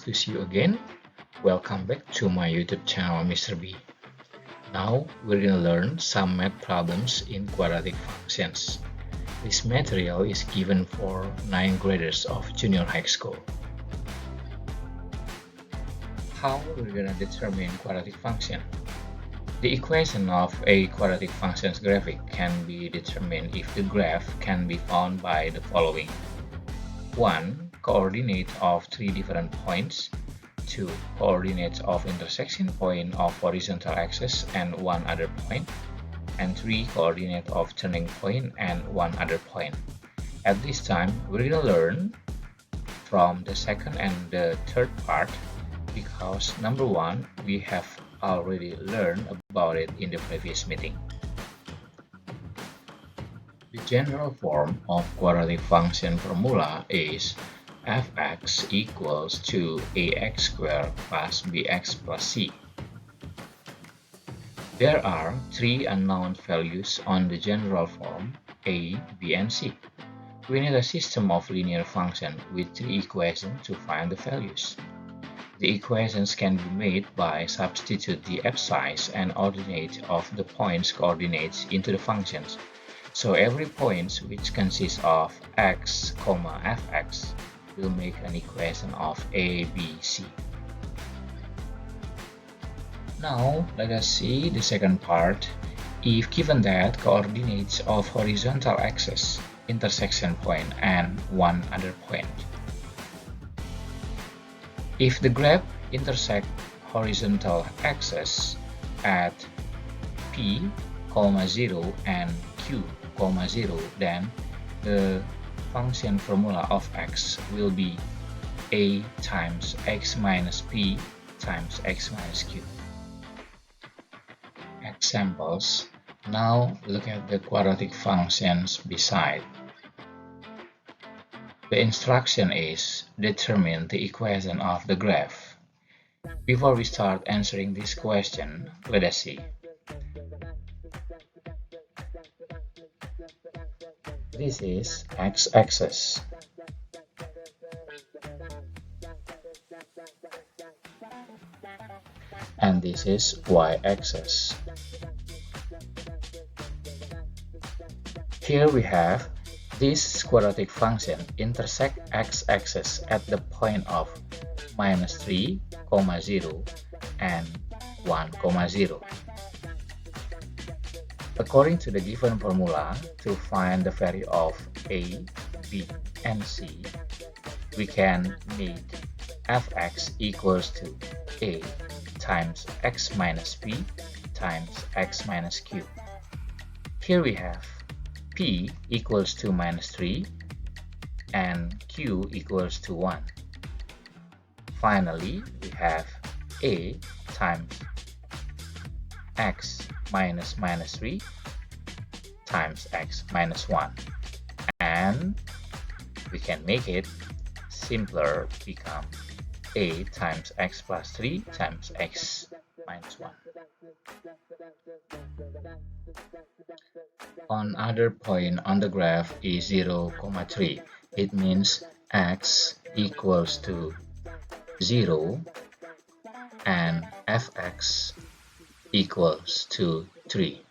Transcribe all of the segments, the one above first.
to see you again. Welcome back to my YouTube channel, Mr. B. Now we're gonna learn some math problems in quadratic functions. This material is given for 9th graders of junior high school. How we're gonna determine quadratic function? The equation of a quadratic function's graphic can be determined if the graph can be found by the following. 1. Coordinate of 3 different points. 2. Coordinates of intersection point of horizontal axis and one other point. And 3. Coordinate of turning point and one other point. At this time, we're going to learn from the second and the third part because number 1, we have already learned about it in the previous meeting. The general form of quadratic function formula is f(x) equals to ax squared plus bx plus c. There are 3 unknown values on the general form a, b, and c. We need a system of linear functions with 3 equations to find the values. The equations can be made by substitute the f-size and ordinate of the points coordinates into the functions. So every point which consists of x, fx will make an equation of a, b, c. Now let us see the second part. If given that coordinates of horizontal axis, intersection point, and one other point. If the graph intersects horizontal axis at p, 0 and q, 0, then the function formula of x will be a times x minus p times x minus q. Examples. Now look at the quadratic functions beside. The instruction is determine the equation of the graph. Before we start answering this question, let us see. This is x-axis. And this is y-axis. Here we have this quadratic function intersect x-axis at the point of -3, 0 and 1, 0. According to the given formula, to find the value of a, b, and c, we can make fx equals to a times x minus p times x minus q. Here we have p equals to -3 and q equals to 1. Finally, we have a times x minus -3 times x minus 1, and we can make it simpler, become a times x plus 3 times x minus 1. On other point on the graph is 0, 3. It means x equals to 0 and fx equals to 3.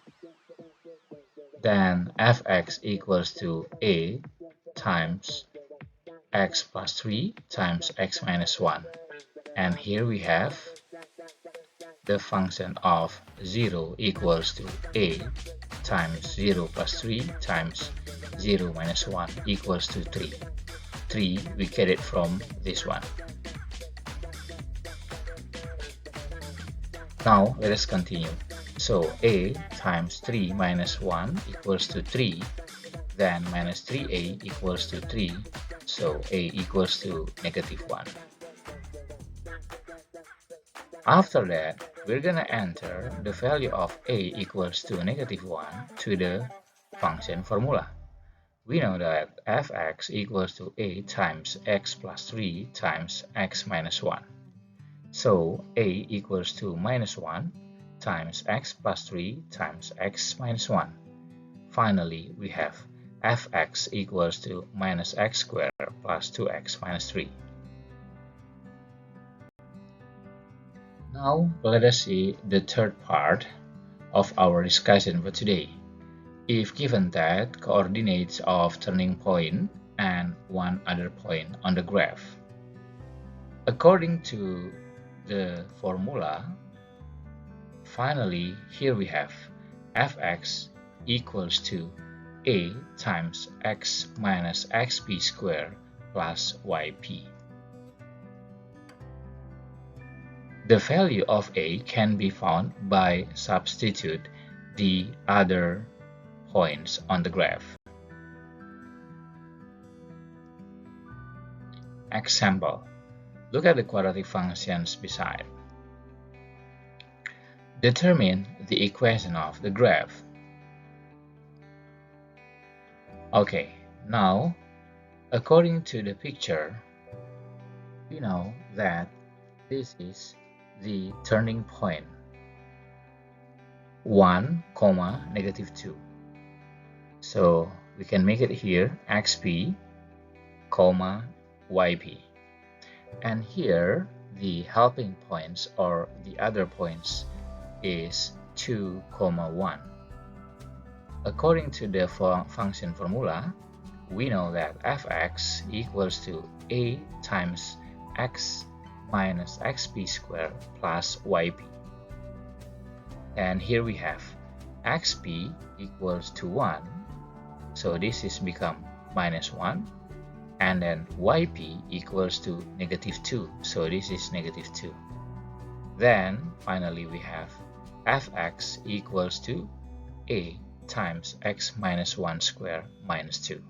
Then fx equals to a times x plus 3 times x minus 1. And here we have the function of 0 equals to a times 0 plus 3 times 0 minus 1 equals to 3. 3 we get it from this one. Now let us continue. So a times 3 minus 1 equals to 3, then minus 3a equals to 3, so a equals to -1. After that, we're gonna enter the value of a equals to -1 to the function formula. We know that fx equals to a times x plus 3 times x minus 1. So a equals to -1 times x plus 3 times x minus 1. Finally, we have fx equals to -x squared plus 2x minus 3. Now let us see the third part of our discussion for today. If given that coordinates of turning point and one other point on the graph. According to the formula, finally here we have fx equals to a times x minus xp squared plus yp. The value of a can be found by substitute the other points on the graph. Example, look at the quadratic functions beside. Determine the equation of the graph. Okay, now, according to the picture, we know that this is the turning point 1, negative 2. So we can make it here xp, yp. And here the helping points or the other points is 2, 1. According to the function formula, we know that fx equals to a times x minus xp squared plus yp. And here we have xp equals to 1, so this is become minus 1, and then yp equals to negative 2, so this is negative 2. Then finally we have fx equals to a times x minus 1 squared minus 2.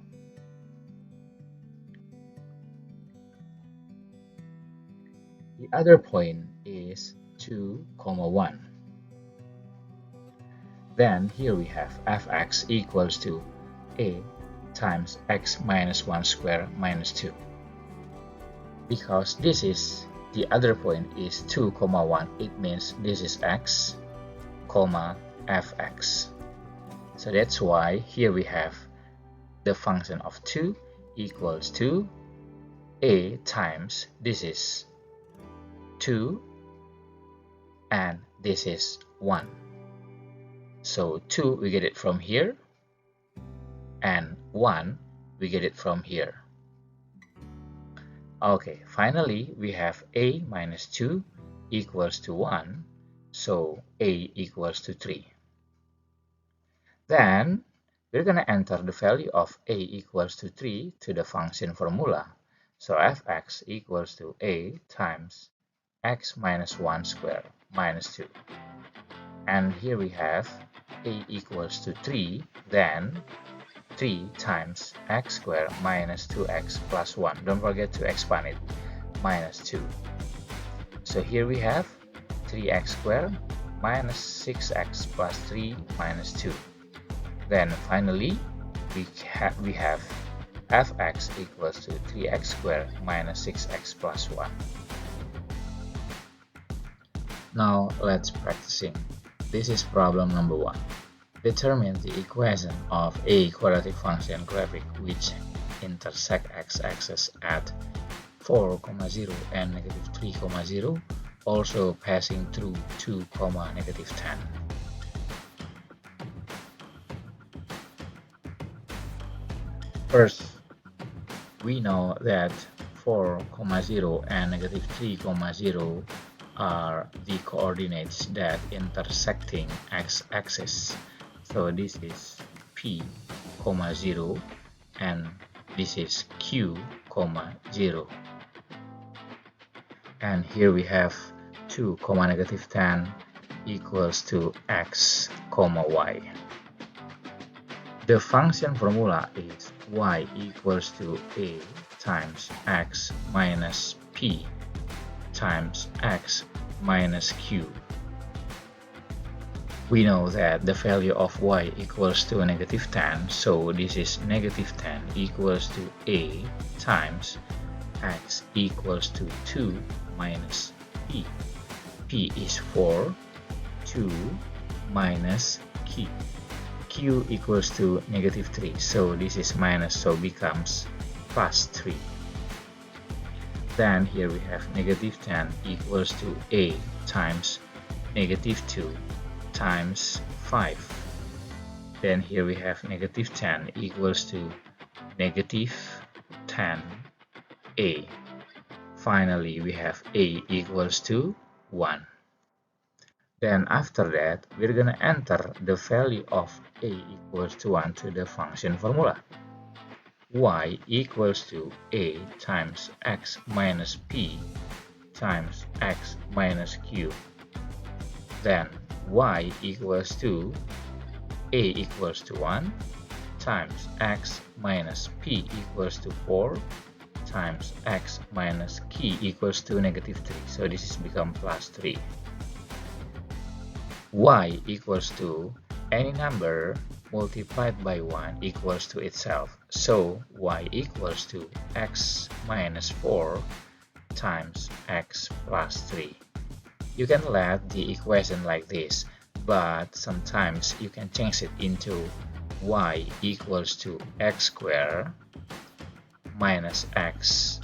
The other point is 2, 1. Then here we have fx equals to a times x minus 1 squared minus 2. Because this is the other point is 2, 1, it means this is x, fx. So that's why here we have the function of 2 equals to a times this is 2 and this is 1. So 2 we get it from here and 1 we get it from here. Okay, finally we have a minus 2 equals to 1, so a equals to 3. Then we're going to enter the value of a equals to 3 to the function formula. So fx equals to a times x minus 1 squared minus 2. And here we have a equals to 3, then 3 times x squared minus 2x plus 1. Don't forget to expand it, minus 2. So here we have 3x squared minus 6x plus 3 minus 2. Then finally, we have fx equals to 3x squared minus 6x plus 1. Now let's practicing. This is problem number 1. Determine the equation of a quadratic function graphic which intersect x-axis at 4, 0 and negative 3, 0, also passing through 2, negative 10. First, we know that 4, 0 and negative 3, 0 are the coordinates that intersecting x-axis. So this is p, 0 and this is q, 0. And here we have 2, negative 10 equals to x, y. The function formula is y equals to a times x minus p times x minus q. We know that the value of y equals to negative 10, so this is negative 10 equals to a times x equals to 2 minus p. P is 4, 2 minus q. Q equals to negative 3, so this is minus, so becomes plus 3. Then here we have negative 10 equals to a times negative 2 times 5. Then here we have negative 10 equals to negative 10a. Finally, we have a equals to 1. Then after that, we're going to enter the value of a equals to 1 to the function formula. Y equals to a times x minus p times x minus q. Then y equals to a equals to 1 times x minus p equals to 4 times x minus q equals to negative 3. So this is become plus 3. Y equals to any number multiplied by 1 equals to itself. So y equals to x minus 4 times x plus 3. You can let the equation like this, but sometimes you can change it into y equals to x squared minus x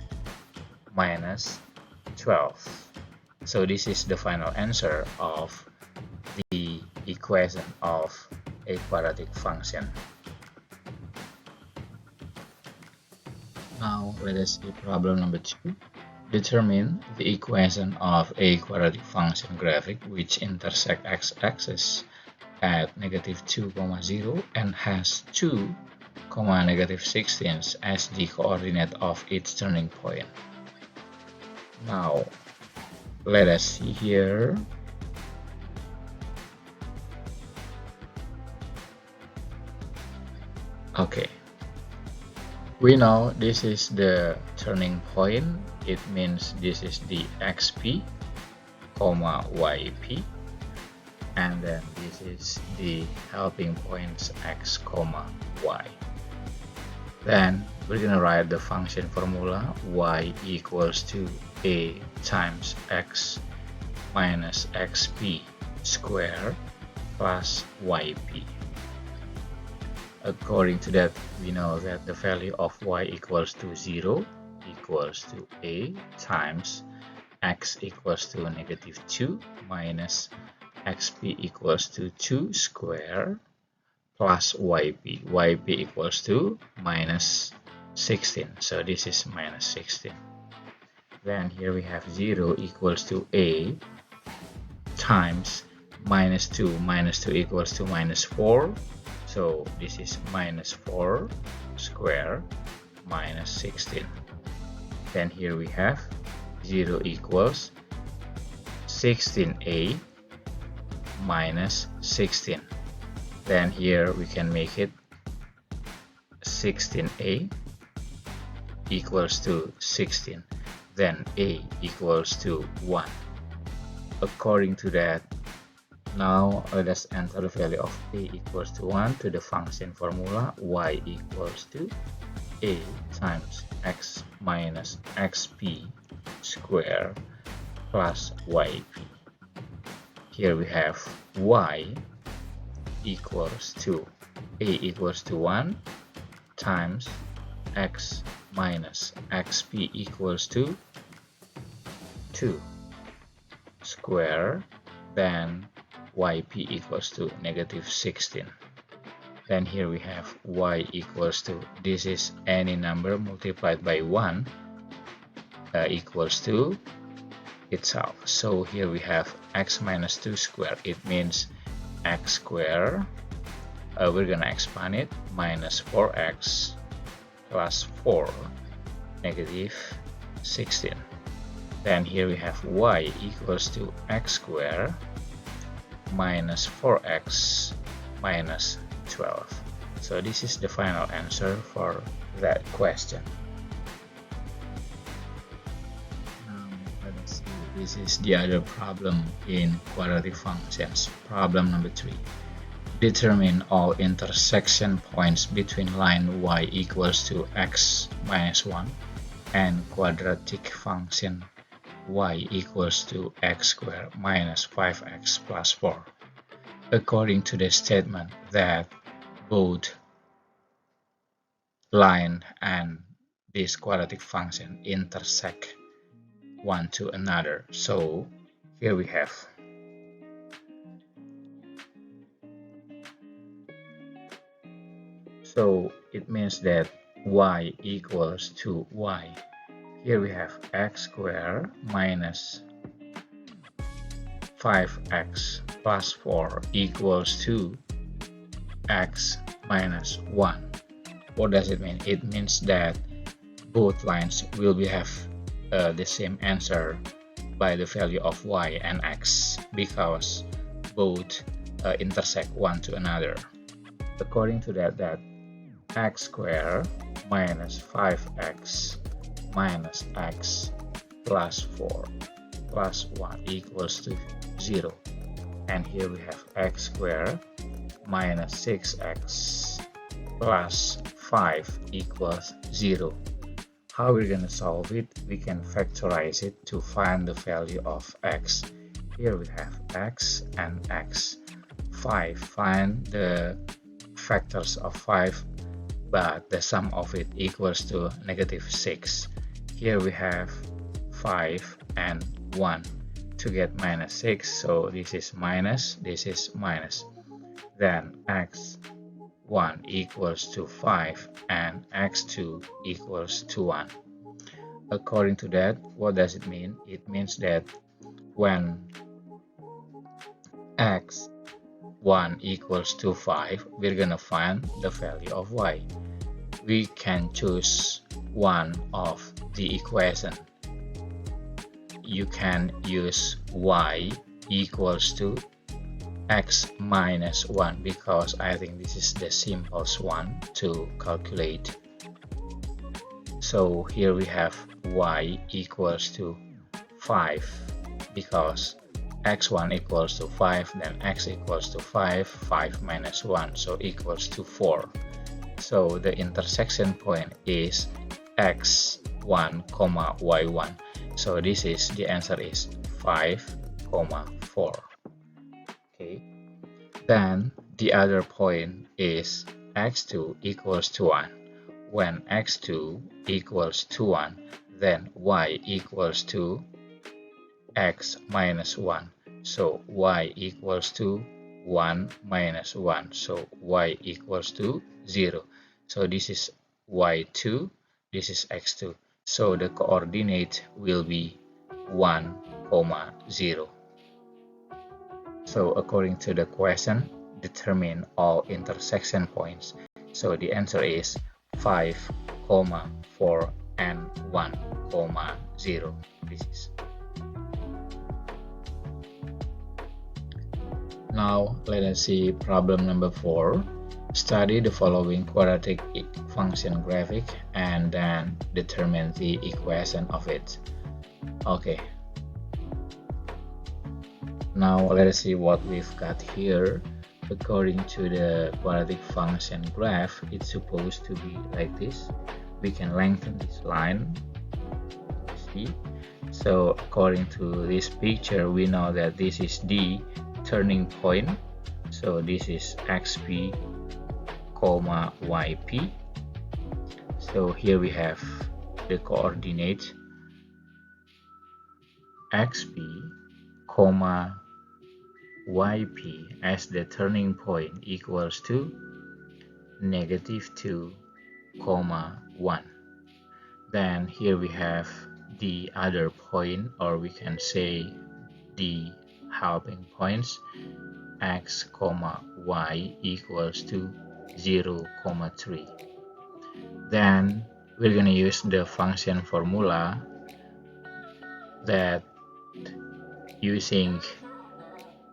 minus 12. So this is the final answer of the equation of a quadratic function. Now let us see problem number 2. Determine the equation of a quadratic function graphic which intersects x-axis at negative 2, 0 and has 2, negative 16 as the coordinate of its turning point. Now let us see here. Okay, we know this is the turning point. It means this is the xp, yp, and then this is the helping points x, y. Then we're gonna write the function formula y equals to a times x minus xp squared plus yp. According to that, we know that the value of y equals to 0 equals to a times x equals to negative 2 minus xp equals to 2 squared plus yp. Yp equals to minus 16. So this is minus 16. Then here we have 0 equals to a times minus 2. Minus 2 equals to minus 4. So this is minus 4 squared minus 16. Then here we have 0 equals 16a minus 16. Then here we can make it 16a equals to 16. Then a equals to 1. According to that, now let us enter the value of a equals to 1 to the function formula y equals to a times x minus xp squared plus yp. Here we have y equals to a equals to 1 times x minus xp equals to 2 square, then yp equals to negative 16. Then here we have y equals to, this is any number multiplied by 1 equals to itself. So here we have x minus 2 squared. It means x squared. We're gonna expand it, minus 4x plus 4 negative 16. Then here we have y equals to x squared minus 4x minus 12. So this is the final answer for that question. Now let us see, this is the other problem in quadratic functions. Problem number 3. Determine all intersection points between line y equals to x minus 1 and quadratic function y equals to x squared minus 5x plus 4. According to the statement that both line and this quadratic function intersect one to another. So here we have it means that y equals to y. Here we have x squared minus 5x plus 4 equals to x minus 1. What does it mean? It means that both lines will have the same answer by the value of y and x because both intersect one to another. According to that x squared minus 5x minus x plus 4 plus 1 equals to 0. And here we have x squared minus 6x plus 5 equals 0. How we're going to solve it? We can factorize it to find the value of x. Here we have x and x. 5, find the factors of 5, but the sum of it equals to -6. Here we have 5 and 1 to get -6, so this is minus, this is minus. Then x1 equals to 5 and x2 equals to 1. According to that, what does it mean? It means that when x1 equals to 5, we're gonna find the value of y. We can choose one of the equation. You can use y equals to x minus 1 because I think this is the simplest one to calculate. So here we have y equals to 5 because x1 equals to 5, then x equals to 5, 5 minus 1, so equals to 4. So the intersection point is x1, y1. So this is the answer is 5, 4. Okay. Then the other point is x2 equals to 1. When x2 equals to 1, then y equals to x minus 1. So y equals to 1 minus 1. So y equals to 0. So this is y2, this is x2. So the coordinate will be 1, 0. So according to the question, determine all intersection points. So the answer is 5, 4 and 1, 0. This is. Now let us see problem number 4. Study the following quadratic function graphic and then determine the equation of it. Okay. Now let us see what we've got here. According to the quadratic function graph, it's supposed to be like this. We can lengthen this line. See? So according to this picture, we know that this is the turning point. So this is xp, yp. So here we have the coordinate xp, yp as the turning point equals to -2, 1. Then here we have the other point, or we can say the halving points, x, y equals to 0, 3. Then we're going to use the function formula that using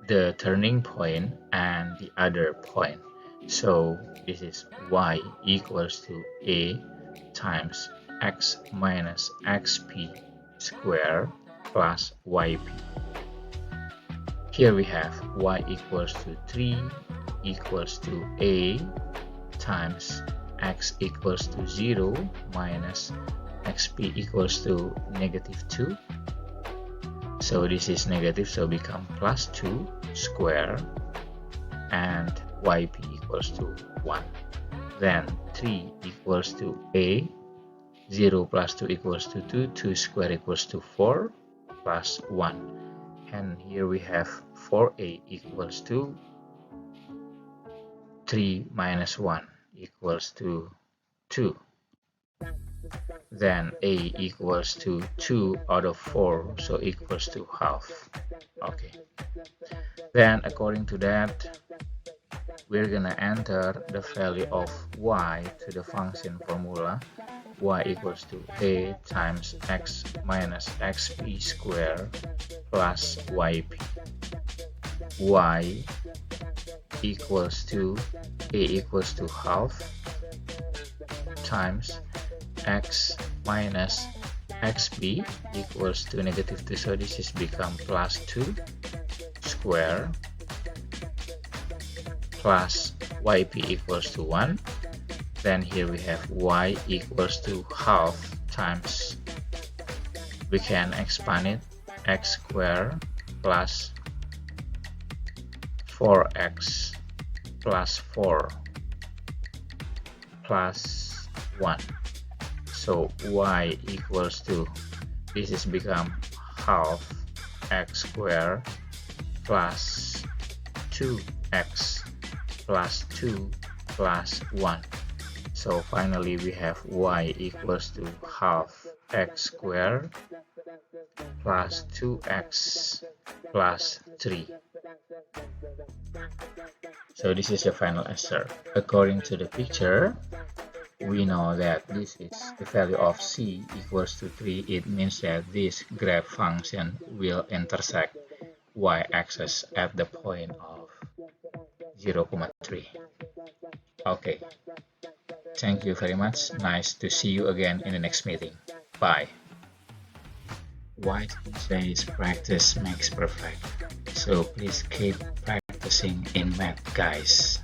the turning point and the other point. So this is y equals to a times x minus xp squared plus yp. Here we have y equals to 3 equals to a times x equals to 0 minus xp equals to -2. So this is negative, so become plus 2 square and yp equals to 1. Then 3 equals to a 0 plus 2 equals to 2, 2 squared equals to 4 plus 1. And here we have 4a equals to 3 minus 1 equals to 2. Then a equals to 2 out of 4, so equals to half. Okay. Then according to that, we're gonna enter the value of y to the function formula. Y equals to a times x minus xp squared plus yp. Y equals to a equals to half times x minus xp equals to negative 2, so this is become plus 2 square plus yp equals to 1. Then here we have y equals to half times, we can expand it, x squared plus 4x plus 4 plus 1. So y equals to, this is become half x squared plus 2x plus 2 plus 1. So finally we have y equals to half x squared plus 2x plus 3. So this is the final answer. According to the picture, we know that this is the value of c equals to 3. It means that this graph function will intersect y-axis at the point of 0,3. Okay. Thank you very much. Nice to see you again in the next meeting. Bye. White says practice makes perfect. So please keep practicing in math, guys.